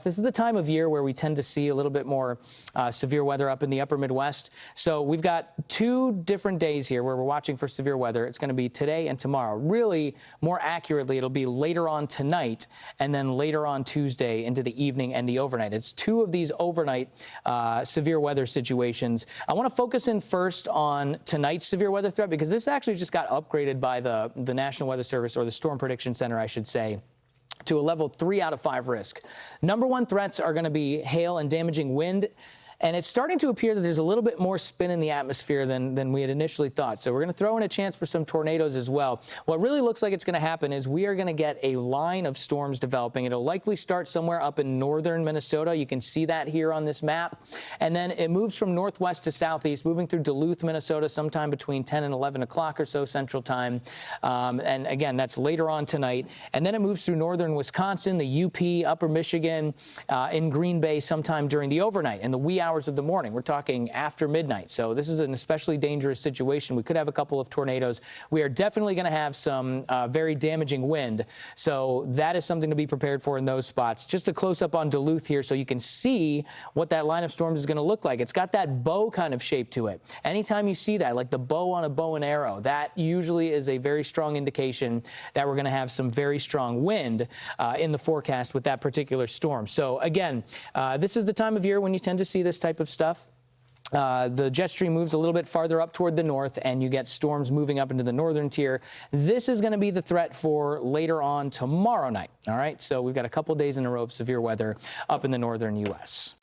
This is the time of year where we tend to see a little bit more severe weather up in the upper Midwest. So we've got 2 different days here where we're watching for severe weather. It's going to be today and tomorrow. Really, more accurately, it'll be later on tonight and then later on Tuesday into the evening and the overnight. It's 2 of these overnight severe weather situations. I want to focus in first on tonight's severe weather threat because this actually just got upgraded by the National Weather Service, or the Storm Prediction Center, I should say, to a level 3 out of 5 risk. Number 1 threats are going to be hail and damaging wind. And it's starting to appear that there's a little bit more spin in the atmosphere than we had initially thought. So we're going to throw in a chance for some tornadoes as well. What really looks like it's going to happen is we are going to get a line of storms developing. It'll likely start somewhere up in northern Minnesota. You can see that here on this map. And then it moves from northwest to southeast, moving through Duluth, Minnesota, sometime between 10 and 11 o'clock or so Central Time. And again, that's later on tonight. And then it moves through northern Wisconsin, the UP, upper Michigan, in Green Bay sometime during the overnight and the wee hours of the morning. We're talking after midnight. So this is an especially dangerous situation. We could have a couple of tornadoes. We are definitely going to have some very damaging wind. So that is something to be prepared for in those spots. Just a close up on Duluth here so you can see what that line of storms is going to look like. It's got that bow kind of shape to it. Anytime you see that, like the bow on a bow and arrow, that usually is a very strong indication that we're going to have some very strong wind in the forecast with that particular storm. So again, this is the time of year when you tend to see this type of stuff. The jet stream moves a little bit farther up toward the north, and you get storms moving up into the northern tier. This is going to be the threat for later on tomorrow night. All right, so we've got a couple days in a row of severe weather up in the northern U.S.